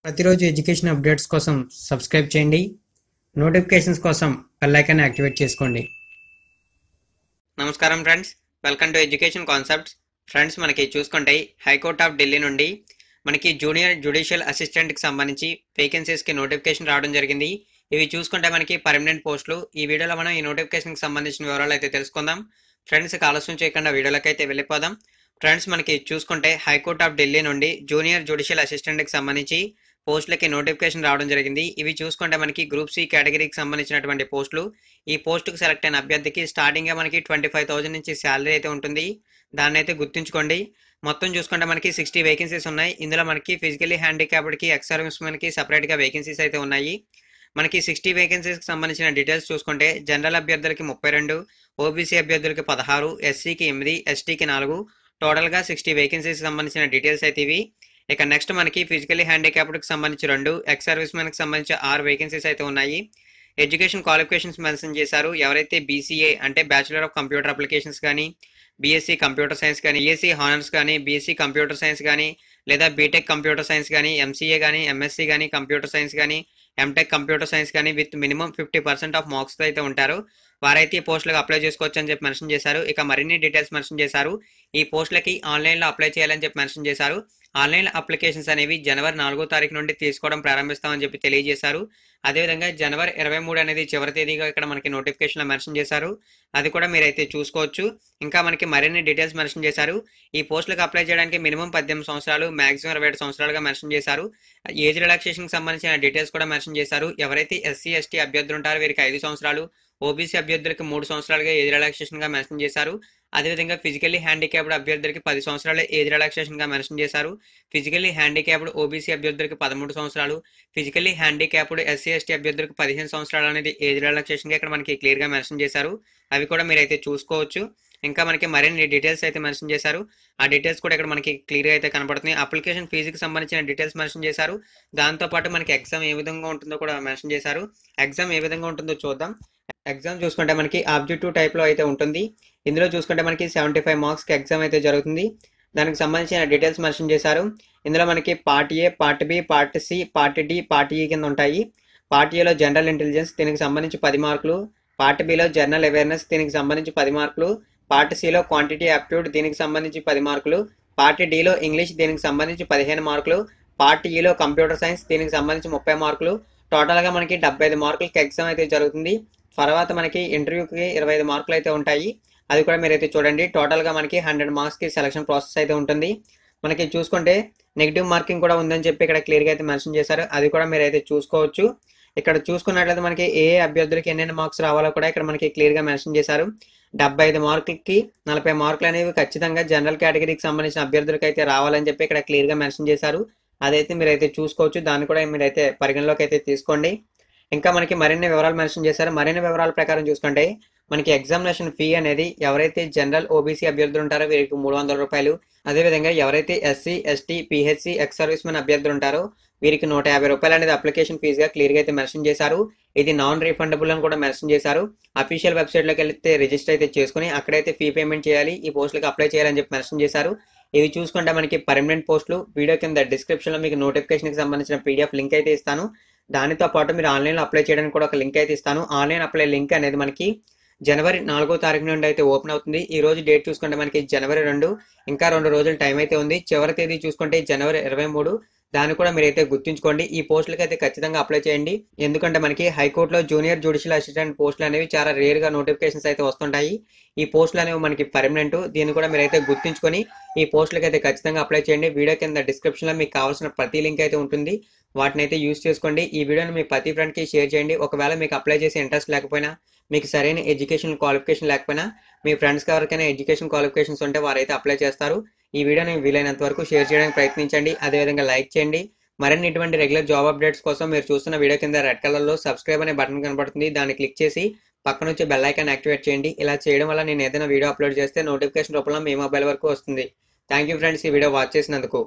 ప్రతిరోజు education updates కోసం subscribe చేయండి. నోటిఫికేషన్స్ కోసం బెల్ ఐకాన్ యాక్టివేట్ చేసుకోండి. నమస్కారం friends, welcome to education concepts. Friends, మనకి చూసుకుంటే హైకోర్ట్ ఆఫ్ ఢిల్లీ నుండి మనకి జూనియర్ జ్యుడిషియల్ అసిస్టెంట్కి సంబంధించి వేకెన్సీస్కి నోటిఫికేషన్ రావడం జరిగింది. ఇవి చూసుకుంటే మనకి పర్మనెంట్ పోస్టులు. ఈ వీడియోలో మనం ఈ నోటిఫికేషన్కి సంబంధించిన వివరాలు అయితే తెలుసుకుందాం. ఫ్రెండ్స్, ఆలస్యం చేయకుండా వీడియోలోకి అయితే వెళ్ళిపోదాం. ఫ్రెండ్స్, మనకి చూసుకుంటే హైకోర్ట్ ఆఫ్ ఢిల్లీ నుండి జూనియర్ జ్యుడిషియల్ అసిస్టెంట్కి సంబంధించి పోస్టులకి నోటిఫికేషన్ రావడం జరిగింది. ఇవి చూసుకుంటే మనకి గ్రూప్ సి కేటగిరీకి సంబంధించినటువంటి పోస్టులు. ఈ పోస్టుకు సెలెక్ట్ అయిన అభ్యర్థికి స్టార్టింగ్గా మనకి 25,000 నుంచి శాలరీ అయితే ఉంటుంది. దాన్ని అయితే గుర్తుంచుకోండి. మొత్తం చూసుకుంటే మనకి 60 వేకెన్సీస్ ఉన్నాయి. ఇందులో మనకి ఫిజికల్లీ హ్యాండిక్యాప్డ్కి, ఎక్స్ సర్వీస్మెన్కి సపరేట్గా వేకెన్సీస్ అయితే ఉన్నాయి. మనకి 60 వేకెన్సీస్కి సంబంధించిన డీటెయిల్స్ చూసుకుంటే జనరల్ అభ్యర్థులకి 32, ఓబీసీ అభ్యర్థులకి 16, ఎస్సీకి 8, ఎస్టీకి 4, టోటల్గా 60 వేకెన్సీస్కి సంబంధించిన డీటెయిల్స్ అయితే ఇవి. ఇక నెక్స్ట్ మనకి ఫిజికల్లీ హ్యాండిక్యాప్డ్కి సంబంధించి 2, ఎక్స్ సర్వీస్మెన్కి సంబంధించి 6 వేకెన్సీస్ అయితే ఉన్నాయి. ఎడ్యుకేషన్ క్వాలిఫికేషన్స్ మెన్షన్ చేశారు. ఎవరైతే బీసీఏ అంటే బ్యాచిలర్ ఆఫ్ కంప్యూటర్ అప్లికేషన్స్ కానీ, బీఎస్సీ కంప్యూటర్ సైన్స్ కానీ, ఈఎస్సీ హానర్స్ కానీ, బీఎస్సీ కంప్యూటర్ సైన్స్ కానీ, లేదా బీటెక్ కంప్యూటర్ సైన్స్ కానీ, ఎంసీఏ కానీ, ఎంఎస్సీ కానీ, కంప్యూటర్ సైన్స్ కానీ, ఎంటెక్ కంప్యూటర్ సైన్స్ కానీ విత్ మినిమం 50% ఆఫ్ మార్క్స్తో అయితే ఉంటారు. వారైతే ఈ పోస్టులకు అప్లై చేసుకోవచ్చు అని చెప్పి మెన్షన్ చేశారు. ఇక మరిన్ని డీటెయిల్స్ మెన్షన్ చేశారు. ఈ పోస్టులకి ఆన్లైన్లో అప్లై చేయాలని చెప్పి మెన్షన్ చేశారు. ఆన్లైన్ అప్లికేషన్స్ అనేవి జనవరి 4వ తారీఖు నుండి తీసుకోవడం ప్రారంభిస్తామని చెప్పి తెలియజేశారు. అదేవిధంగా జనవరి 23 అనేది చివరి తేదీగా ఇక్కడ మనకి నోటిఫికేషన్లో మెన్షన్ చేశారు. అది కూడా మీరైతే చూసుకోవచ్చు. ఇంకా మనకి మరిన్ని డీటెయిల్స్ మెన్షన్ చేశారు. ఈ పోస్టులకు అప్లై చేయడానికి మినిమం 18 సంవత్సరాలు, మాక్సిమం 27 సంవత్సరాలుగా మెన్షన్ చేశారు. ఏజ్ రిలాక్సేషన్కి సంబంధించిన డీటెయిల్స్ కూడా మెన్షన్ చేశారు. ఎవరైతే ఎస్సీ ఎస్టీ అభ్యర్థులు ఉంటారో వీరికి 5 సంవత్సరాలు, ఓబీసీ అభ్యర్థులకు 3 సంవత్సరాలుగా ఏజ్ రిలాక్సేషన్గా మెన్షన్ చేశారు. అదేవిధంగా ఫిజికల్లీ హ్యాండిక్యాప్డ్ అభ్యర్థులకి 10 సంవత్సరాల ఏజ్ రిలాక్సేషన్గా మెన్షన్ చేశారు. ఫిజికల్లీ హ్యాండిక్యాప్డ్ ఓబీసీ అభ్యర్థులకి 13 సంవత్సరాలు, ఫిజికల్లీ హ్యాండిక్యాప్డ్ ఎస్సీ ఎస్టీ అభ్యర్థులకు 15 సంవత్సరాలు అనేది ఏజ్ రిలాక్సేషన్గా ఇక్కడ మనకి క్లియర్గా మెన్షన్ చేశారు. అవి కూడా మీరైతే చూసుకోవచ్చు. ఇంకా మనకి మరిన్ని డీటెయిల్స్ అయితే మెన్షన్ చేశారు. ఆ డీటెయిల్స్ కూడా ఇక్కడ మనకి క్లియర్గా అయితే కనపడుతున్నాయి. అప్లికేషన్ ఫీజుకి సంబంధించిన డీటెయిల్స్ మెన్షన్ చేశారు. దాంతోపాటు మనకి ఎగ్జామ్ ఏ విధంగా ఉంటుందో కూడా మెన్షన్ చేశారు. ఎగ్జామ్ ఏ విధంగా ఉంటుందో చూద్దాం. ఎగ్జామ్ చూసుకుంటే మనకి ఆబ్జెక్టివ్ టైప్లో అయితే ఉంటుంది. ఇందులో చూసుకుంటే మనకి 75 మార్క్స్కి ఎగ్జామ్ అయితే జరుగుతుంది. దానికి సంబంధించిన డీటెయిల్స్ మెన్షన్ చేశారు. ఇందులో మనకి part A, part B, part C, part D, part E కింద ఉంటాయి. పార్ట్ ఏలో జనరల్ ఇంటెలిజెన్స్, దీనికి సంబంధించి 10 మార్కులు. పార్ట్ బిలో జనరల్ అవేర్నెస్, దీనికి సంబంధించి 10 మార్కులు. పార్ట్ సిలో క్వాంటిటీ యాప్ట్యూడ్, దీనికి సంబంధించి 10 మార్కులు. పార్ట్ డిలో ఇంగ్లీష్, దీనికి సంబంధించి 15 మార్కులు. పార్ట్ ఈలో కంప్యూటర్ సైన్స్, దీనికి సంబంధించి 30 మార్కులు. టోటల్గా మనకి 75 మార్కులకి ఎగ్జామ్ అయితే జరుగుతుంది. తర్వాత మనకి ఇంటర్వ్యూకి 25 మార్కులు అయితే ఉంటాయి. అది కూడా మీరైతే చూడండి. టోటల్గా మనకి 100 మార్క్స్కి సెలక్షన్ ప్రాసెస్ అయితే ఉంటుంది. మనకి చూసుకుంటే నెగిటివ్ మార్కింగ్ కూడా ఉందని చెప్పి ఇక్కడ క్లియర్గా అయితే మెన్షన్ చేశారు. అది కూడా మీరైతే చూసుకోవచ్చు. ఇక్కడ చూసుకున్నట్లయితే మనకి ఏ అభ్యర్థులకి ఎన్నెన్ని మార్క్స్ రావాలో కూడా ఇక్కడ మనకి క్లియర్గా మెన్షన్ చేశారు. 75 మార్కులకి 40 మార్కులు అనేవి ఖచ్చితంగా జనరల్ కేటగిరీకి సంబంధించిన అభ్యర్థులకి అయితే రావాలని చెప్పి ఇక్కడ క్లియర్గా మెన్షన్ చేశారు. అదైతే మీరైతే చూసుకోవచ్చు. దాన్ని కూడా మీరైతే పరిగణలోకి అయితే తీసుకోండి. ఇంకా మనకి మరిన్ని వివరాలు మెన్షన్ చేశారు. మరిన్ని వివరాల ప్రకారం చూసుకుంటే మనకి ఎగ్జామినేషన్ ఫీ అనేది ఎవరైతే జనరల్ ఓబీసీ అభ్యర్థులు ఉంటారో వీరికి 300 రూపాయలు. అదేవిధంగా ఎవరైతే SC ST PHC ex servicemen అభ్యర్థులు ఉంటారో వీరికి 150 రూపాయలు అనేది అప్లికేషన్ ఫీజుగా క్లియర్గా అయితే మెన్షన్ చేశారు. ఇది నాన్ రీఫండబుల్ అని కూడా మెన్షన్ చేశారు. అఫీషియల్ వెబ్సైట్లోకి వెళ్తే రిజిస్టర్ అయితే చేసుకుని అక్కడైతే ఫీ పేమెంట్ చేయాలి, ఈ పోస్టులకు అప్లై చేయాలని చెప్పి మెన్షన్ చేశారు. ఇవి చూసుకుంటే మనకి పర్మనెంట్ పోస్టులు. వీడియో కింద డిస్క్రిప్షన్లో మీకు నోటిఫికేషన్కి సంబంధించిన పీడిఎఫ్ లింక్ అయితే ఇస్తాను. దానితో పాటు మీరు ఆన్లైన్లో అప్లై చేయడానికి కూడా ఒక లింక్ అయితే ఇస్తాను. ఆన్లైన్ అప్లై లింక్ అనేది మనకి జనవరి 4వ తారీఖు నుండి అయితే ఓపెన్ అవుతుంది. ఈ రోజు డేట్ చూసుకుంటే మనకి జనవరి 2, ఇంకా 2 రోజులు టైం అయితే ఉంది. చివరి తేదీ చూసుకుంటే జనవరి 23. దాన్ని కూడా మీరైతే గుర్తుంచుకోండి. ఈ పోస్టులకి అయితే ఖచ్చితంగా అప్లై చేయండి. ఎందుకంటే మనకి హైకోర్టులో జూనియర్ జ్యుడిషియల్ అసిస్టెంట్ పోస్టులు అనేవి చాలా రేర్గా నోటిఫికేషన్స్ అయితే వస్తుంటాయి. ఈ పోస్టులు అనేవి మనకి పర్మనెంట్. దీన్ని కూడా మీరైతే గుర్తుంచుకొని ఈ పోస్టులకి అయితే ఖచ్చితంగా అప్లై చేయండి. వీడియో కింద డిస్క్రిప్షన్లో మీకు కావాల్సిన ప్రతి లింక్ అయితే ఉంటుంది. వాటిని అయితే యూజ్ చేసుకోండి. ఈ వీడియోని మీ ప్రతి ఫ్రెండ్కి షేర్ చేయండి. ఒకవేళ మీకు అప్లై చేసే ఇంట్రెస్ట్ లేకపోయినా, మీకు సరైన ఎడ్యుకేషన్ క్వాలిఫికేషన్ లేకపోయినా, మీ ఫ్రెండ్స్కి ఎవరికైనా ఎడ్యుకేషన్ క్వాలిఫికేషన్స్ ఉంటే వారైతే అప్లై చేస్తారు. ఈ వీడియోని వీలైనంత వరకు షేర్ చేయడానికి ప్రయత్నించండి. అదేవిధంగా లైక్ చేయండి. మరిన్ని ఇటువంటి రెగ్యులర్ జాబ్ అప్డేట్స్ కోసం మీరు చూస్తున్న వీడియో కింద రెడ్ కలర్లో సబ్స్క్రైబ్ అనే బటన్ కనబడుతుంది. దాన్ని క్లిక్ చేసి పక్కన వచ్చి బెల్ ఐకాన్ యాక్టివేట్ చేయండి. ఇలా చేయడం వల్ల నేను ఏదైనా వీడియో అప్లోడ్ చేస్తే నోటిఫికేషన్ రూపంలో మీ మొబైల్ వరకు వస్తుంది. థ్యాంక్ యూ ఫ్రెండ్స్, ఈ వీడియో వాచ్ చేసినందుకు.